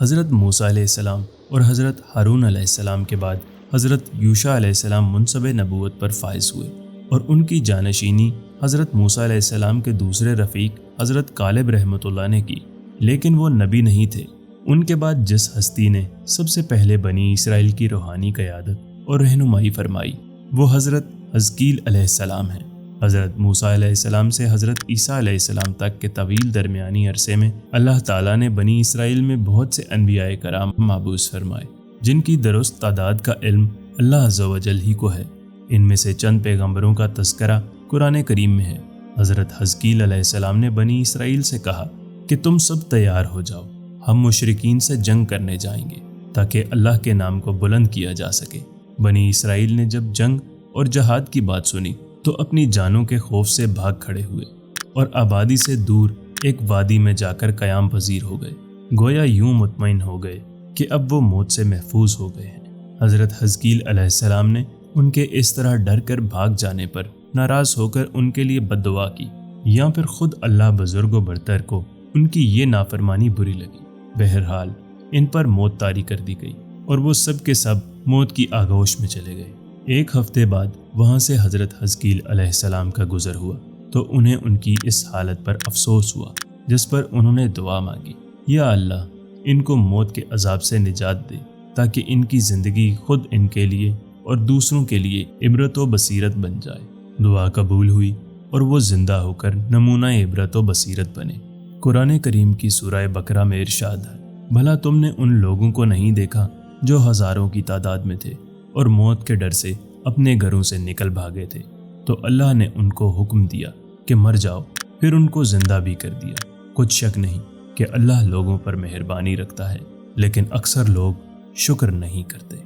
حضرت موسیٰ علیہ السلام اور حضرت ہارون علیہ السلام کے بعد حضرت یوشع علیہ السلام منصب نبوت پر فائز ہوئے اور ان کی جانشینی حضرت موسیٰ علیہ السلام کے دوسرے رفیق حضرت کالب رحمۃ اللہ نے کی، لیکن وہ نبی نہیں تھے۔ ان کے بعد جس ہستی نے سب سے پہلے بنی اسرائیل کی روحانی قیادت اور رہنمائی فرمائی وہ حضرت حزقیل علیہ السلام ہیں۔ حضرت موسیٰ علیہ السلام سے حضرت عیسیٰ علیہ السلام تک کے طویل درمیانی عرصے میں اللہ تعالیٰ نے بنی اسرائیل میں بہت سے انبیاء کرام مبعوث فرمائے جن کی درست تعداد کا علم اللہ عز و جل ہی کو ہے۔ ان میں سے چند پیغمبروں کا تذکرہ قرآن کریم میں ہے۔ حضرت حزقیل علیہ السلام نے بنی اسرائیل سے کہا کہ تم سب تیار ہو جاؤ، ہم مشرکین سے جنگ کرنے جائیں گے تاکہ اللہ کے نام کو بلند کیا جا سکے۔ بنی اسرائیل نے جب جنگ اور جہاد کی بات سنی تو اپنی جانوں کے خوف سے بھاگ کھڑے ہوئے اور آبادی سے دور ایک وادی میں جا کر قیام پذیر ہو گئے، گویا یوں مطمئن ہو گئے کہ اب وہ موت سے محفوظ ہو گئے ہیں۔ حضرت حزقیل علیہ السلام نے ان کے اس طرح ڈر کر بھاگ جانے پر ناراض ہو کر ان کے لیے بد دعا کی، یا پھر خود اللہ بزرگ و برتر کو ان کی یہ نافرمانی بری لگی۔ بہرحال ان پر موت طاری کر دی گئی اور وہ سب کے سب موت کی آغوش میں چلے گئے۔ ایک ہفتے بعد وہاں سے حضرت حزقیل علیہ السلام کا گزر ہوا تو انہیں ان کی اس حالت پر افسوس ہوا، جس پر انہوں نے دعا مانگی، یا اللہ ان کو موت کے عذاب سے نجات دے تاکہ ان کی زندگی خود ان کے لیے اور دوسروں کے لیے عبرت و بصیرت بن جائے۔ دعا قبول ہوئی اور وہ زندہ ہو کر نمونہ عبرت و بصیرت بنے۔ قرآن کریم کی سورہ بقرہ میں ارشاد ہے، بھلا تم نے ان لوگوں کو نہیں دیکھا جو ہزاروں کی تعداد میں تھے اور موت کے ڈر سے اپنے گھروں سے نکل بھاگے تھے، تو اللہ نے ان کو حکم دیا کہ مر جاؤ، پھر ان کو زندہ بھی کر دیا۔ کچھ شک نہیں کہ اللہ لوگوں پر مہربانی رکھتا ہے، لیکن اکثر لوگ شکر نہیں کرتے۔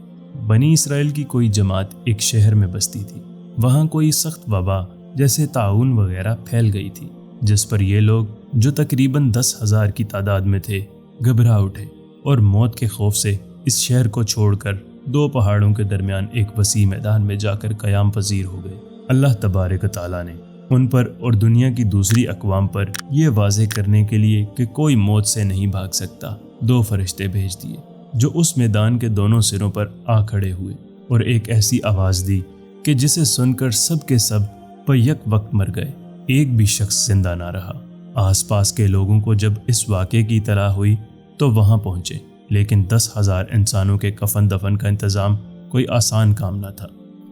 بنی اسرائیل کی کوئی جماعت ایک شہر میں بستی تھی۔ وہاں کوئی سخت وبا جیسے طاعون وغیرہ پھیل گئی تھی، جس پر یہ لوگ جو تقریباً 10,000 کی تعداد میں تھے گھبرا اٹھے اور موت کے خوف سے اس شہر کو چھوڑ کر 2 پہاڑوں کے درمیان ایک وسیع میدان میں جا کر قیام پذیر ہو گئے۔ اللہ تبارک تعالیٰ نے ان پر اور دنیا کی دوسری اقوام پر یہ واضح کرنے کے لیے کہ کوئی موت سے نہیں بھاگ سکتا 2 فرشتے بھیج دیے جو اس میدان کے دونوں سروں پر آ کھڑے ہوئے اور ایک ایسی آواز دی کہ جسے سن کر سب کے سب بیک وقت مر گئے، ایک بھی شخص زندہ نہ رہا۔ آس پاس کے لوگوں کو جب اس واقعے کی اطلاع ہوئی تو وہاں پہنچے، لیکن 10,000 انسانوں کے کفن دفن کا انتظام کوئی آسان کام نہ تھا،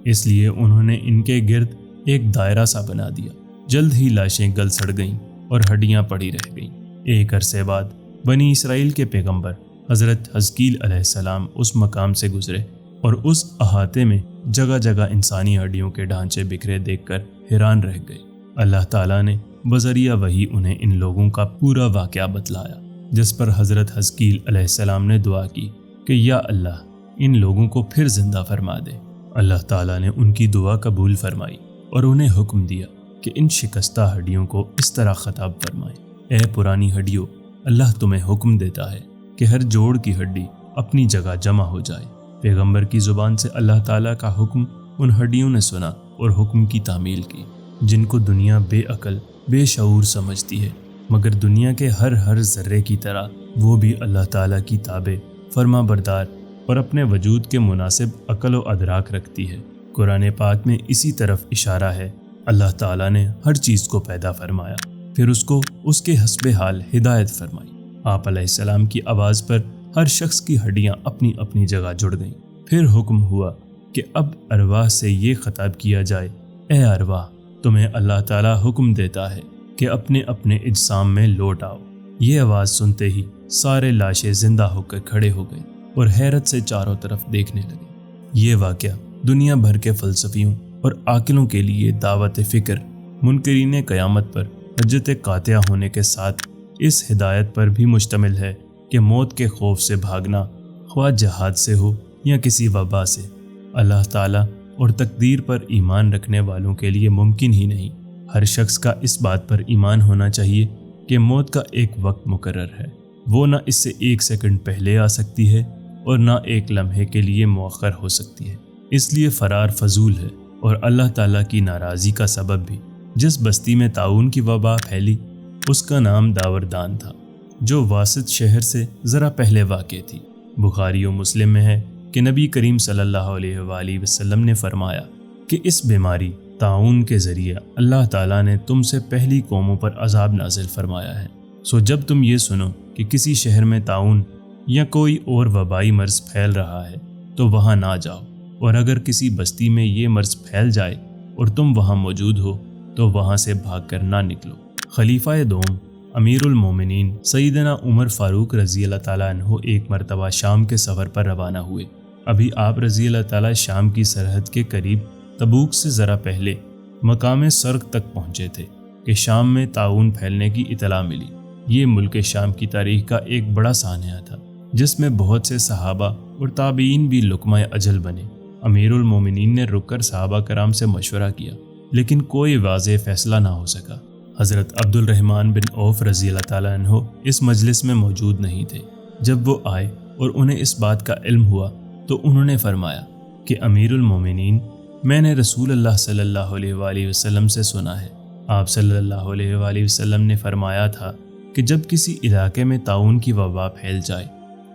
اس لیے انہوں نے ان کے گرد ایک دائرہ سا بنا دیا۔ جلد ہی لاشیں گل سڑ گئیں اور ہڈیاں پڑی رہ گئیں۔ ایک عرصے بعد بنی اسرائیل کے پیغمبر حضرت حزقیل علیہ السلام اس مقام سے گزرے اور اس احاطے میں جگہ جگہ انسانی ہڈیوں کے ڈھانچے بکھرے دیکھ کر حیران رہ گئے۔ اللہ تعالیٰ نے بذریعہ وحی انہیں ان لوگوں کا پورا واقعہ بتلایا، جس پر حضرت حزقیل علیہ السلام نے دعا کی کہ یا اللہ ان لوگوں کو پھر زندہ فرما دے۔ اللہ تعالیٰ نے ان کی دعا قبول فرمائی اور انہیں حکم دیا کہ ان شکستہ ہڈیوں کو اس طرح خطاب فرمائیں، اے پرانی ہڈیوں، اللہ تمہیں حکم دیتا ہے کہ ہر جوڑ کی ہڈی اپنی جگہ جمع ہو جائے۔ پیغمبر کی زبان سے اللہ تعالیٰ کا حکم ان ہڈیوں نے سنا اور حکم کی تعمیل کی، جن کو دنیا بے عقل بے شعور سمجھتی ہے، مگر دنیا کے ہر ذرے کی طرح وہ بھی اللہ تعالیٰ کی تابع، فرما بردار اور اپنے وجود کے مناسب عقل و ادراک رکھتی ہے۔ قرآن پاک میں اسی طرف اشارہ ہے۔ اللہ تعالیٰ نے ہر چیز کو پیدا فرمایا، پھر اس کو اس کے حسب حال ہدایت فرمائی۔ آپ علیہ السلام کی آواز پر ہر شخص کی ہڈیاں اپنی اپنی جگہ جڑ گئیں۔ پھر حکم ہوا کہ اب ارواح سے یہ خطاب کیا جائے، اے ارواح، تمہیں اللہ تعالیٰ حکم دیتا ہے کہ اپنے اپنے اجسام میں لوٹ آؤ۔ یہ آواز سنتے ہی سارے لاشیں زندہ ہو کر کھڑے ہو گئے اور حیرت سے چاروں طرف دیکھنے لگے۔ یہ واقعہ دنیا بھر کے فلسفیوں اور عاقلوں کے لیے دعوت فکر، منکرین قیامت پر حجت قاطعہ ہونے کے ساتھ اس ہدایت پر بھی مشتمل ہے کہ موت کے خوف سے بھاگنا، خواہ جہاد سے ہو یا کسی وبا سے، اللہ تعالیٰ اور تقدیر پر ایمان رکھنے والوں کے لیے ممکن ہی نہیں۔ ہر شخص کا اس بات پر ایمان ہونا چاہیے کہ موت کا ایک وقت مقرر ہے، وہ نہ اس سے 1 سیکنڈ پہلے آ سکتی ہے اور نہ ایک لمحے کے لیے مؤخر ہو سکتی ہے۔ اس لیے فرار فضول ہے اور اللہ تعالیٰ کی ناراضی کا سبب بھی۔ جس بستی میں طاعون کی وبا پھیلی اس کا نام داوردان تھا۔ جو واسط شہر سے ذرا پہلے واقع تھی۔ بخاری و مسلم میں ہے کہ نبی کریم صلی اللہ علیہ وآلہ وسلم نے فرمایا کہ اس بیماری طاعون کے ذریعے اللہ تعالیٰ نے تم سے پہلی قوموں پر عذاب نازل فرمایا ہے۔ سو جب تم یہ سنو کہ کسی شہر میں طاعون یا کوئی اور وبائی مرض پھیل رہا ہے تو وہاں نہ جاؤ، اور اگر کسی بستی میں یہ مرض پھیل جائے اور تم وہاں موجود ہو تو وہاں سے بھاگ کر نہ نکلو۔ خلیفہ دوم امیر المومنین سیدنا عمر فاروق رضی اللہ تعالیٰ عنہ ایک مرتبہ شام کے سفر پر روانہ ہوئے۔ ابھی آپ رضی اللہ تعالیٰ شام کی سرحد کے قریب تبوک سے ذرا پہلے مقام سرخ تک پہنچے تھے کہ شام میں طاعون پھیلنے کی اطلاع ملی۔ یہ ملک شام کی تاریخ کا ایک بڑا سانحہ تھا جس میں بہت سے صحابہ اور تابعین بھی لقمہ اجل بنے۔ امیر المومنین نے رک کر صحابہ کرام سے مشورہ کیا، لیکن کوئی واضح فیصلہ نہ ہو سکا۔ حضرت عبد الرحمن بن عوف رضی اللہ تعالیٰ عنہ اس مجلس میں موجود نہیں تھے۔ جب وہ آئے اور انہیں اس بات کا علم ہوا تو انہوں نے فرمایا کہ امیر المومنین، میں نے رسول اللہ صلی اللہ علیہ وآلہ وسلم سے سنا ہے، آپ صلی اللہ علیہ وآلہ وسلم نے فرمایا تھا کہ جب کسی علاقے میں طاعون کی وبا پھیل جائے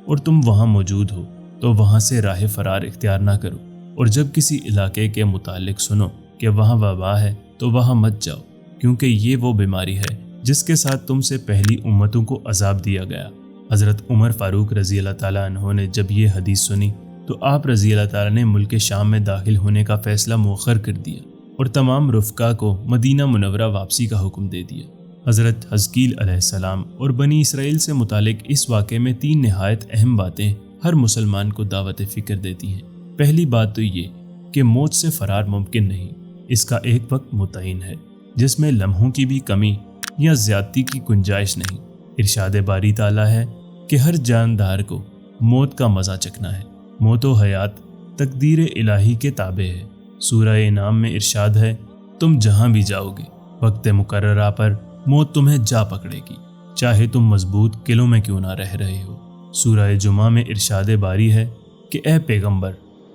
اور تم وہاں موجود ہو تو وہاں سے راہ فرار اختیار نہ کرو، اور جب کسی علاقے کے متعلق سنو کہ وہاں وبا ہے تو وہاں مت جاؤ، کیونکہ یہ وہ بیماری ہے جس کے ساتھ تم سے پہلی امتوں کو عذاب دیا گیا۔ حضرت عمر فاروق رضی اللہ تعالیٰ عنہ نے جب یہ حدیث سنی تو آپ رضی اللہ تعالیٰ نے ملک شام میں داخل ہونے کا فیصلہ مؤخر کر دیا اور تمام رفقا کو مدینہ منورہ واپسی کا حکم دے دیا۔ حضرت حزقیل علیہ السلام اور بنی اسرائیل سے متعلق اس واقعے میں 3 نہایت اہم باتیں ہر مسلمان کو دعوت فکر دیتی ہیں۔ پہلی بات تو یہ کہ موت سے فرار ممکن نہیں، اس کا ایک وقت متعین ہے جس میں لمحوں کی بھی کمی یا زیادتی کی گنجائش نہیں۔ ارشاد باری تعالیٰ ہے کہ ہر جاندار کو موت کا مزہ چکھنا ہے۔ موت و حیات تقدیر الہی کے تابع ہے۔ سورہ انعام میں ارشاد ہے، تم جہاں بھی جاؤ گے وقت مقررہ پر موت تمہیں جا پکڑے گی، چاہے تم مضبوط قلعوں میں کیوں نہ رہ رہے ہو۔ سورہ جمعہ میں ارشاد باری ہے کہ اے پیغمبر،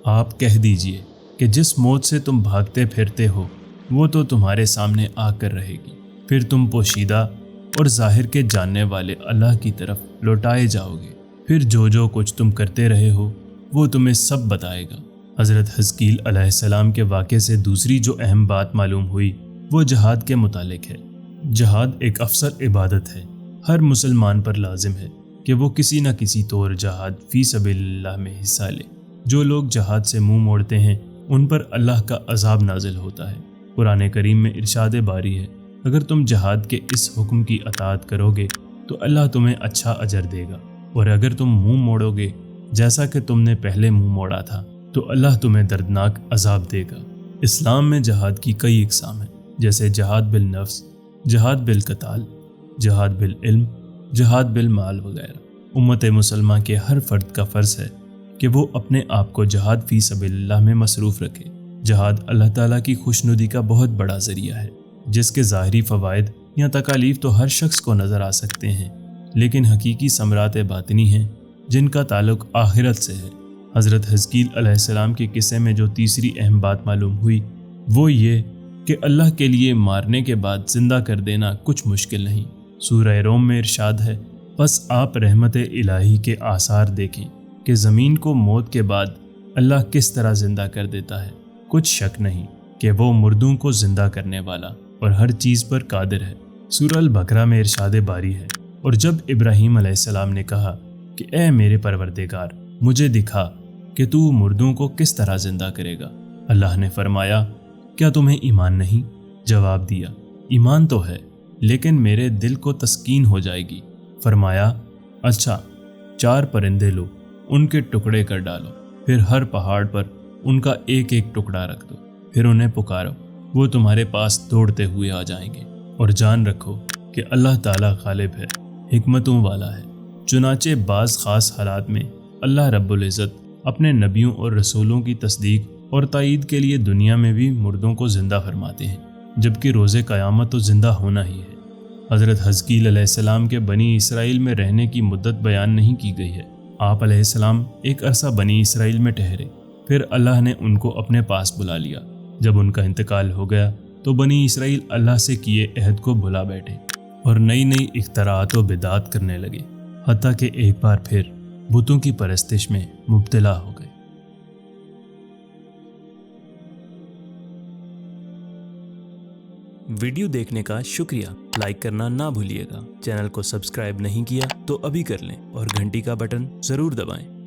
آپ کہہ دیجئے کہ جس موت سے تم بھاگتے پھرتے ہو وہ تو تمہارے سامنے آ کر رہے گی، پھر تم پوشیدہ اور ظاہر کے جاننے والے اللہ کی طرف لوٹائے جاؤ گے، پھر جو کچھ تم کرتے رہے ہو وہ تمہیں سب بتائے گا۔ حضرت حزقیل علیہ السلام کے واقعے سے دوسری جو اہم بات معلوم ہوئی وہ جہاد کے متعلق ہے۔ جہاد ایک افضل عبادت ہے، ہر مسلمان پر لازم ہے کہ وہ کسی نہ کسی طور جہاد فی سبیل اللہ میں حصہ لے۔ جو لوگ جہاد سے منہ موڑتے ہیں ان پر اللہ کا عذاب نازل ہوتا ہے۔ قرآن کریم میں ارشاد باری ہے، اگر تم جہاد کے اس حکم کی اطاعت کرو گے تو اللہ تمہیں اچھا اجر دے گا، اور اگر تم منہ موڑو گے جیسا کہ تم نے پہلے منہ موڑا تھا تو اللہ تمہیں دردناک عذاب دے گا۔ اسلام میں جہاد کی کئی اقسام ہیں، جیسے جہاد بالنفس، جہاد بالقتال، جہاد بالعلم، جہاد بالمال وغیرہ۔ امت مسلمہ کے ہر فرد کا فرض ہے کہ وہ اپنے آپ کو جہاد فی سبیل اللہ میں مصروف رکھے۔ جہاد اللہ تعالیٰ کی خوشنودی کا بہت بڑا ذریعہ ہے، جس کے ظاہری فوائد یا تکالیف تو ہر شخص کو نظر آ سکتے ہیں، لیکن حقیقی ثمرات باطنی ہیں جن کا تعلق آخرت سے ہے۔ حضرت حزقیل علیہ السلام کے قصے میں جو تیسری اہم بات معلوم ہوئی وہ یہ کہ اللہ کے لیے مارنے کے بعد زندہ کر دینا کچھ مشکل نہیں۔ سورہ روم میں ارشاد ہے، بس آپ رحمت الہی کے آثار دیکھیں کہ زمین کو موت کے بعد اللہ کس طرح زندہ کر دیتا ہے۔ کچھ شک نہیں کہ وہ مردوں کو زندہ کرنے والا اور ہر چیز پر قادر ہے۔ سورہ البقرہ میں ارشاد باری ہے، اور جب ابراہیم علیہ السلام نے کہا کہ اے میرے پروردگار، مجھے دکھا کہ تو مردوں کو کس طرح زندہ کرے گا، اللہ نے فرمایا، کیا تمہیں ایمان نہیں؟ جواب دیا، ایمان تو ہے لیکن میرے دل کو تسکین ہو جائے گی۔ فرمایا، اچھا 4 پرندے لو، ان کے ٹکڑے کر ڈالو، پھر ہر پہاڑ پر ان کا ایک ایک ٹکڑا رکھ دو، پھر انہیں پکارو، وہ تمہارے پاس دوڑتے ہوئے آ جائیں گے، اور جان رکھو کہ اللہ تعالیٰ غالب ہے، حکمتوں والا ہے۔ چنانچہ بعض خاص حالات میں اللہ رب العزت اپنے نبیوں اور رسولوں کی تصدیق اور تائید کے لیے دنیا میں بھی مردوں کو زندہ فرماتے ہیں، جبکہ روز قیامت تو زندہ ہونا ہی ہے۔ حضرت حزقیل علیہ السلام کے بنی اسرائیل میں رہنے کی مدت بیان نہیں کی گئی ہے۔ آپ علیہ السلام ایک عرصہ بنی اسرائیل میں ٹھہرے، پھر اللہ نے ان کو اپنے پاس بلا لیا۔ جب ان کا انتقال ہو گیا تو بنی اسرائیل اللہ سے کیے عہد کو بھلا بیٹھے۔ اور نئی نئی اختراعات و بدعات کرنے لگے، حتیٰ کہ ایک بار پھر بتوں کی پرستش میں مبتلا ہو گئے۔ ویڈیو دیکھنے کا شکریہ، لائک کرنا نہ بھولیے گا۔ چینل کو سبسکرائب نہیں کیا تو ابھی کر لیں اور گھنٹی کا بٹن ضرور دبائیں۔